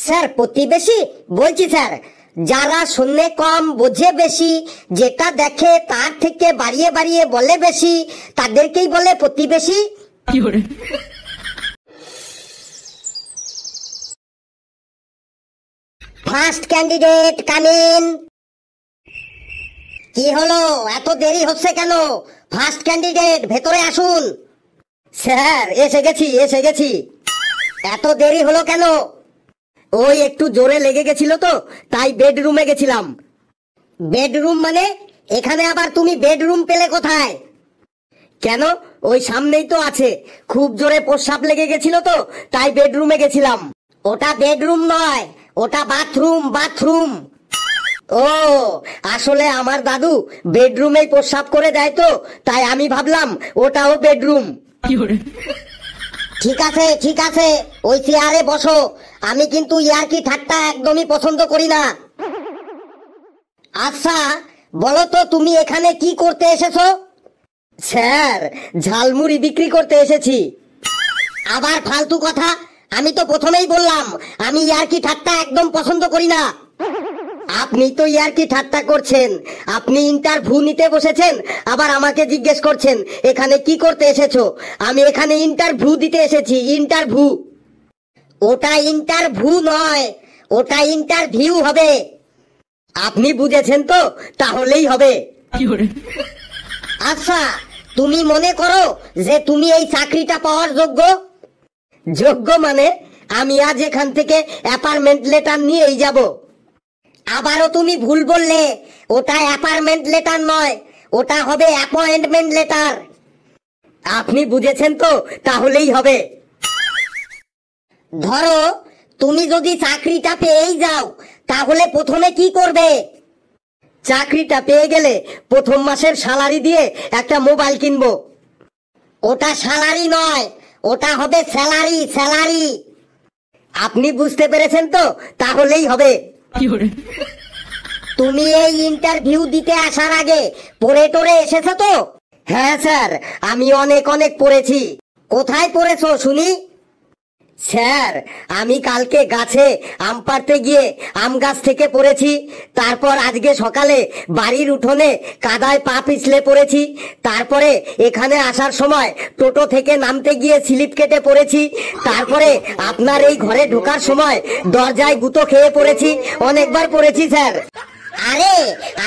Sir প্রতিবেশী বলছি sir, যারা শুনে কম বোঝে বেশি, যেটা দেখে তার থেকে বাড়িয়ে বাড়িয়ে বলে বেশি, তাদেরকেই বলে প্রতিবেশী। First candidate come in. কি হলো, এত দেরি হচ্ছে কেন? ফার্স্ট ক্যান্ডিডেট ভেতরে আসুন। স্যার এসে গেছি। এত দেরি হলো কেন? ওই একটু জোরে লেগে গেছিল তো, তাই বেডরুমে গেছিলাম। বেডরুম মানে? এখানে আবার তুমি বেডরুম পেলে কোথায়? কেন, ওই সামনেই তো আছে। খুব জোরে প্রস্রাব লেগে গেছিল তো, তাই বেডরুমে গেছিলাম। ওটা বেডরুম নয়, ওটা বাথরুম। ও, আসলে আমার দাদু বেডরুমেই প্রস্রাব করে দেয় তো, তাই আমি ভাবলাম ওটাও বেডরুম। ঠিক আছে, ওই চেয়ারে বসো। আমি কিন্তু ইয়ার্কি ঠাট্টা একদমই পছন্দ করি না। আচ্ছা বলো তো, তুমি এখানে কি করতে এসেছো? স্যার, ঝালমুড়ি বিক্রি করতে এসেছি। আবার ফালতু কথা। আমি তো প্রথমেই বললাম আমি ইয়ার্কি ঠাট্টা একদম পছন্দ করি না। আপনি তো ইয়ার্কি ঠাট্টা করছেন। আপনি ইন্টারভিউ নিতে বসেছেন, আবার আমাকে জিজ্ঞেস করছেন এখানে কি করতে এসেছো। আমি এখানে ইন্টারভিউ দিতে এসেছি, ইন্টারভিউ। ওটা ইন্টারভিউ নয়, ওটা ইন্টারভিউ হবে। আপনি বুঝেছেন তো, তাহলেই হবে। আচ্ছা, তুমি মনে করো যে তুমি এই চাকরিটা পাওয়ার যোগ্য? যোগ্য মানে আমি আজ এখান থেকে অ্যাপার্টমেন্ট লেটার নিয়েই যাব। আবারও তুমি ভুল বললে। ওটা অ্যাপার্টমেন্ট লেটার নয়, ওটা হবে অ্যাপয়েন্টমেন্ট লেটার। আপনি বুঝেছেন তো, তাহলেই হবে। ধরো তুমি যদি চাকরিটা পেয়েই যাও, তাহলে প্রথমে কি করবে? চাকরিটা পেয়ে গেলে প্রথম মাসের স্যালারি দিয়ে একটা মোবাইল কিনবো। ওটা স্যালারি নয়, ওটা হবে স্যালারি। আপনি বুঝতে পেরেছেন তো, তাহলেই হবে। তুমি এই ইন্টারভিউ দিতে আসার আগে পড়ে টরে এসেছো তো? হ্যাঁ স্যার, আমি অনেক পড়েছি। কোথায় পড়েছো শুনি? স্যার, আমি কালকে গাছে আম পাড়তে গিয়ে আম গাছ থেকে পড়েছি। তারপর আজকে সকালে বাড়ির উঠোনে কাদায় পা পিছলে পড়েছি। তারপরে এখানে আসার সময় টোটো থেকে নামতে গিয়ে স্লিপ কেটে পড়েছি। তারপরে আপনার এই ঘরে ঢোকার সময় দরজায় গুঁতো খেয়ে পড়েছি। অনেকবার পড়েছি স্যার। আরে,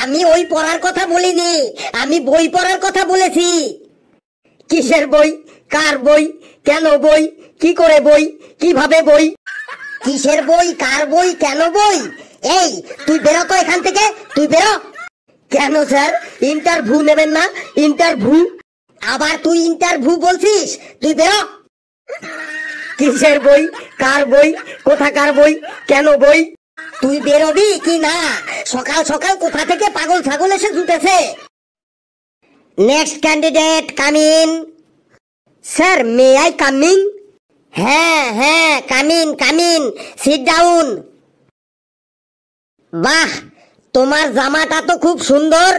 আমি ওই পড়ার কথা বলিনি, আমি বই পড়ার কথা বলেছি। কিসের বই? কার বই? কেন বই? কি করে বই? কিভাবে বই? কিসের বই? কার বই? কেন বই? এই, তুই বেরো তো এখান থেকে, তুই বেরো। কেন স্যার, ইন্টারভিউ নেবেন না? ইন্টারভিউ? আবার তুই ইন্টারভিউ বলছিস? তুই বেরো। কিসের বই? কার বই? কোথাকার বই? কেন বই? তুই বেরোবি কি না? সকাল সকাল কোথা থেকে পাগল ছাগল এসে জুটেছে। Next candidate come in. Sir, may I coming? হ্যাঁ কামিন, সিট ডাউন। বাহ, তোমার জামাটা তো খুব সুন্দর।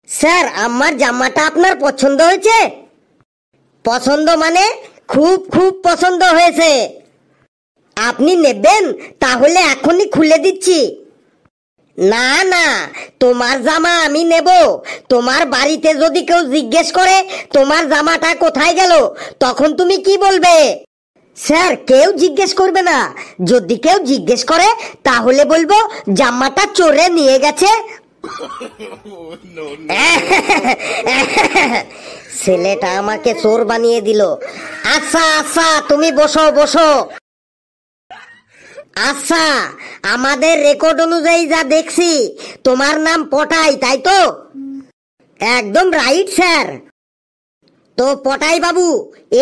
স্যার, আমার জামাটা আপনার পছন্দ হয়েছে? পছন্দ মানে খুব পছন্দ হয়েছে। আপনি নেবেন? তাহলে এখনই খুলে দিচ্ছি। না, তোমার জামা আমি নেব। তোমার বাড়িতে যদি কেউ জিজ্ঞেস করে তোমার জামাটা কোথায় গেল, তখন তুমি কি বলবে? স্যার, কেউ জিজ্ঞেস করবে না। যদি কেউ জিজ্ঞেস করে তাহলে বলবো জামাটা চোরে নিয়ে গেছে। ছেলেটা আমাকে চোর বানিয়ে দিল। আচ্ছা, তুমি বসো। আচ্ছা, আমাদের রেকর্ড অনুযায়ী যা দেখছি, তোমার নাম পটাই, তাই তো? একদম রাইট স্যার। তো পটাই বাবু,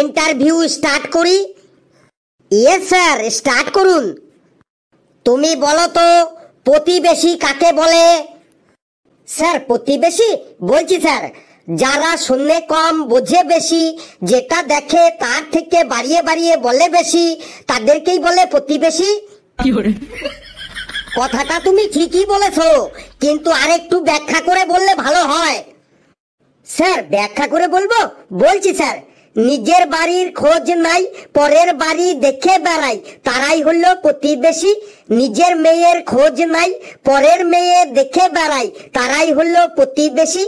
ইন্টারভিউ স্টার্ট করি? ইয়েস স্যার, স্টার্ট করুন। তুমি বলো তো, প্রতিবেশী কাকে বলে? স্যার, প্রতিবেশী বলছি স্যার, যারা শুনে কম বোঝে বেশি, যেটা দেখে তার থেকে বাড়িয়ে বাড়িয়ে বলে বেশি, তাদেরকেই বলে প্রতিবেশী। কথাটা তুমি ঠিকই বলেছো, কিন্তু আরেকটু ব্যাখ্যা করে বললে ভালো হয়। স্যার, ব্যাখ্যা করে বলবো? বলছি স্যার, নিজের বাড়ির খোঁজ নাই, পরের বাড়ি দেখে বেড়াই, তারাই হলো প্রতিবেশী। নিজের মেয়ের খোঁজ নাই, পরের মেয়ে দেখে বেড়াই, তারাই হলো প্রতিবেশী।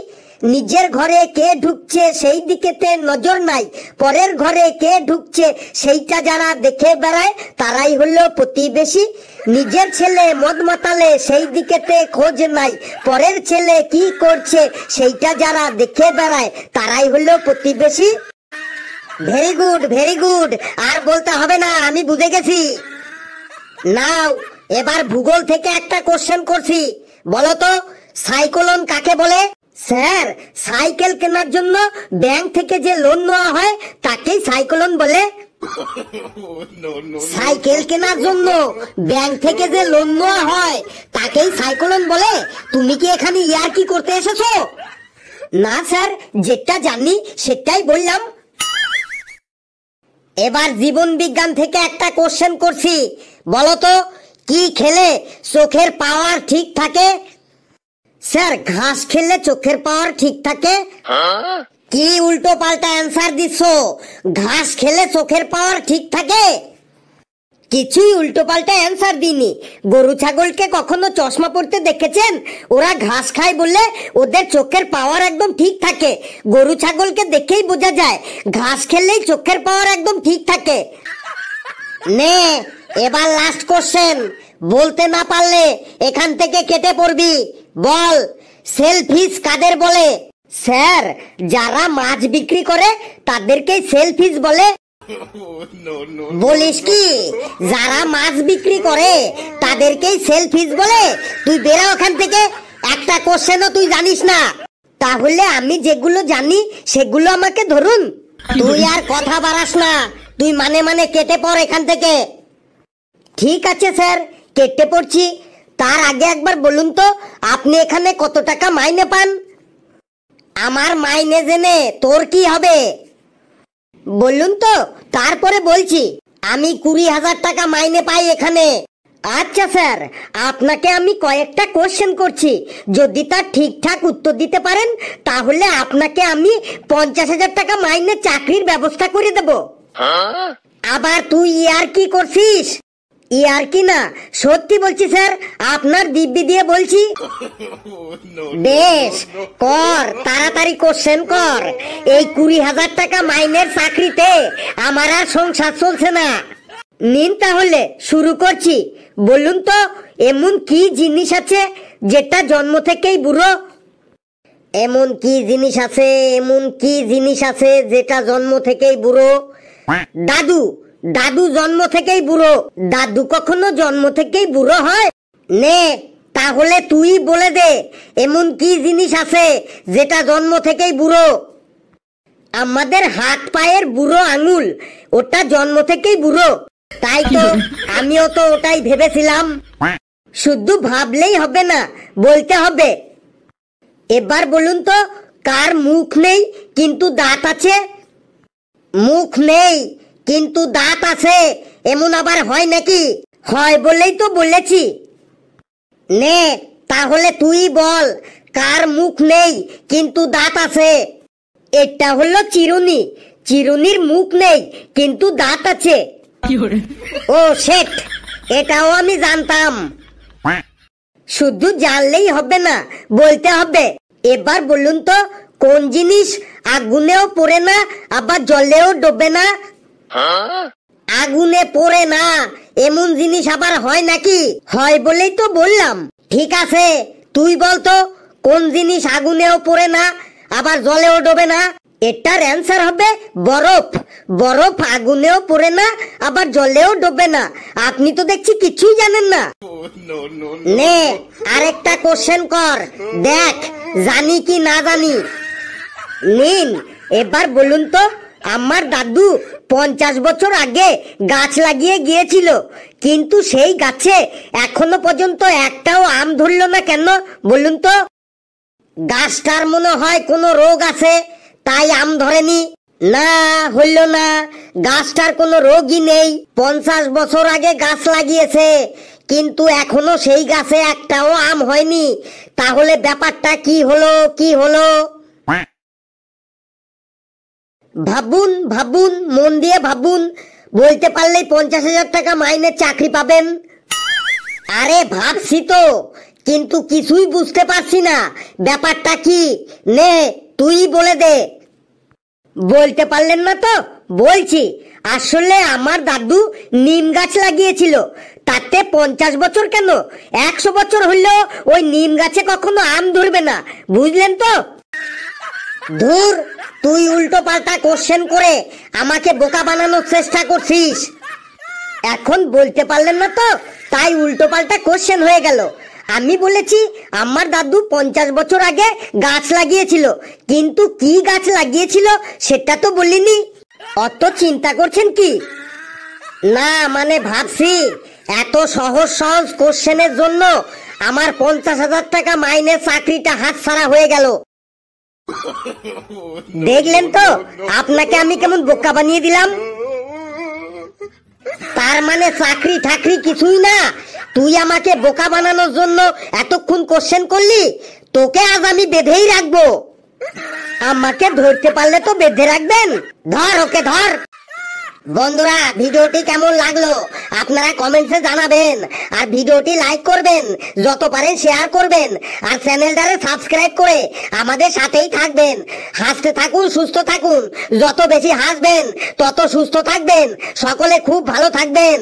নিজের ঘরে কে ঢুকছে সেই দিকেতে নজর নাই, পরের ঘরে কে ঢুকছে সেইটা যারা দেখে বেড়ায়, তারাই হলো প্রতিবেশী। নিজের ছেলে মদ মাতালে সেই দিকেতে খোঁজ নাই, পরের ছেলে কি করছে সেইটা যারা দেখে বেড়ায়, তারাই হলো প্রতিবেশী। ভেরি গুড, ভেরি গুড, আর বলতে হবে না, আমি বুঝে গেছি। নাও এবার ভূগোল থেকে একটা কোশ্চেন করছি, বলো তো সাইক্লোন কাকে বলে? স্যার, সাইকেল কেনার জন্য ব্যাংক থেকে যে লোন নেওয়া হয় তাকেই সাইক্লোন বলে। সাইকেল কেনার জন্য ব্যাংক থেকে যে লোন নেওয়া হয় তাকেই সাইক্লোন বলে? তুমি কি এখানে ইয়ার্কি করতে এসেছো? না স্যার, যেটা জানি সেটাই বললাম। এবার জীবন বিজ্ঞান থেকে একটা কোশ্চেন করছি, বলো তো কি খেলে চোখের পাওয়ার ঠিক থাকে? স্যার, ঘাস খেলে চোখের পাওয়ার ঠিক থাকে? কি উল্টো পাল্টা অ্যান্সার দিচ্ছ? ঘাস খেলে চোখের পাওয়ার ঠিক থাকে? কিছুই উল্টো পাল্টা অ্যান্সার দিইনি। গরু ছাগলকে কখনো চশমা পড়তে দেখেছেন? ওরা ঘাস খায় বলে ওদের চোখের পাওয়ার একদম ঠিক থাকে। গরু ছাগলকে দেখেই বোঝা যায় ঘাস খেলেই চোখের পাওয়ার একদম ঠিক থাকে। নে এবার লাস্ট কোশ্চেন, বলতে না পারলে এখান থেকে কেটে পড়বি। বল, সেলফিশ কাদের বলে? স্যার, যারা মাছ বিক্রি করে তাদেরকেই সেলফিশ বলে। বলিস কি? যারা মাছ বিক্রি করে তাদেরকেই সেলফিশ বলে? তুই বেরা ওখান থেকে, একটা কোশ্চেনও তুই জানিস না। তাহলে আমি যেগুলো জানি সেগুলো আমাকে ধরুন। তুই আর কথা বাড়াস না, তুই মানে মানে কেটে পড় এখান থেকে। ঠিক আছে স্যার, কেটে পড়ছি। তার আগে একবার বলুন তো, আপনি এখানে কত টাকা মাইনে পান? আমার মাইনে জেনে তোর কি হবে বলুন তো, তারপরে বলছি। আমি 20,000 টাকা মাইনে পাই এখানে। আচ্ছা স্যার, আপনাকে আমি কয়েকটা কোশ্চেন করছি, যদি তার ঠিকঠাক উত্তর দিতে পারেন তাহলে আপনাকে আমি 50,000 টাকা মাইনে চাকরির ব্যবস্থা করে দেব। আবার তুই ইয়ার কি করছিস? ইয়ার কি না, সত্যি বলছি স্যার, আপনার দিব্যি দিয়ে বলছি। বেশ, কর তাড়াতাড়ি কোশ্চেন কর। এই 20,000 টাকা মাইনের চাকরিতে আমার আর সংসার চলছে না। নিন তাহলে শুরু করছি। বলুন তো, এমন কি জিনিস আছে যেটা জন্ম থেকেই বুড়ো? এমন কি জিনিস আছে, এমন কি জিনিস আছে যেটা জন্ম থেকেই বুড়ো? দাদু, দাদু জন্ম থেকেই বুড়ো। দাদু কখনো জন্ম থেকেই বুড়ো হয়? নে তাহলে তুই বলে দে, এমন কি জিনিস আছে যেটা জন্ম থেকেই বুড়ো? আমাদের হাত পায়ের বুড়ো আঙুল, ওটা জন্ম থেকেই বুড়ো। তাই তো, আমিও তো ওটাই ভেবেছিলাম। শুধু ভাবলেই হবে না, বলতে হবে। এবার বলুন তো, কার মুখ নেই কিন্তু দাঁত আছে? মুখ নেই কিন্তু দাঁত আছে, এমন আবার হয় নাকি? হয় বলেই তো বলেছি। নে তাহলে তুই বল, কার মুখ নেই কিন্তু দাঁত আছে? এটা হলো চিরুনি। চিরুনির মুখ নেই কিন্তু দাঁত আছে। ও শেট, এটাও আমি জানতাম। শুধু জানলেই হবে না, বলতে হবে। এবার বলুন তো, কোন জিনিস আগুনেও পড়ে না আবার জলেও ডোবে না? আগুনে পড়ে না এমন জিনিস আবার হয় নাকি? হয় বলেই তো বললাম। ঠিক আছে, তুই বলতো কোন জিনিস আগুনেও পড়ে না আবার জলেও ডোবে না? এটার অ্যান্সার হবে বরফ। বরফ আগুনেও পড়ে না আবার জলেও ডোবে না। আপনি তো দেখছি কিছুই জানেন না। নে আরেকটা কোশ্চেন কর, দেখ জানি কি না জানি। নিন এবার বলুন তো, আমার দাদু 50 বছর আগে গাছ লাগিয়ে গিয়েছিল, কিন্তু সেই গাছে এখনো পর্যন্ত একটাও আম ধরলো না কেন বলুন তো? গাছটার মনে হয় কোনো রোগ আছে, তাই আম ধরেনি। না, হইল না, গাছটার কোনো রোগই নেই। 50 বছর আগে গাছ লাগিয়েছে, কিন্তু এখনো সেই গাছে একটাও আম হয়নি। তাহলে ব্যাপারটা কি হলো, কি হলো? ভাবুন ভাবুন, মন দিয়ে ভাবুন, বলতে পারলেই 50,000 টাকা মাইনের চাকরি পাবেন। আরে ভাবছি তো, কিন্তু কিছুই বুঝতে পারছি না ব্যাপারটা কি। নে তুই বলে দে। বলতে পারলেন না তো বলছি। আসলে আমার দাদু নিম গাছ লাগিয়েছিল, তাতে 50 বছর কেন 100 বছর হইলেও ওই নিম গাছে কখনো আম ধরবে না, বুঝলেন তো? ধুর, তুই উল্টো পাল্টা কোশ্চেন করে আমাকে বোকা বানানোর চেষ্টা করছিস। এখন বলতে পারলেন না তো তাই উল্টো পাল্টা কোশ্চেন হয়ে গেল। আমি বলেছি আমার দাদু 50 বছর আগে গাছ লাগিয়েছিল, কিন্তু কি গাছ লাগিয়েছিল সেটা তো বলিনি। অত চিন্তা করছেন কি? না মানে ভাবছি এত সহজ সহজ কোশ্চেনের জন্য আমার 50,000 টাকা মাইনের চাকরিটা হাতছাড়া হয়ে গেল। দেখলেন তো আপনাকে আমি কেমন বোকা বানিয়ে দিলাম। তার মানে চাকরি ঠাকরি কিছুই না, তুই আমাকে বোকা বানানোর জন্য এতক্ষণ কোশ্চেন করলি। তোকে আজ আমি বেঁধেই রাখবো। আমাকে ধরতে পারলে তো বেঁধে রাখবেন। ধর ওকে ধর। বন্ধুরা, ভিডিওটি কেমন লাগলো আপনারা কমেন্টসে জানাবেন, আর ভিডিওটি লাইক করবেন, যত পারেন শেয়ার করবেন, আর চ্যানেলটারে সাবস্ক্রাইব করে আমাদের সাথেই থাকবেন। হাসতে থাকুন, সুস্থ থাকুন, যত বেশি হাসবেন তত সুস্থ থাকবেন। সকলে খুব ভালো থাকবেন।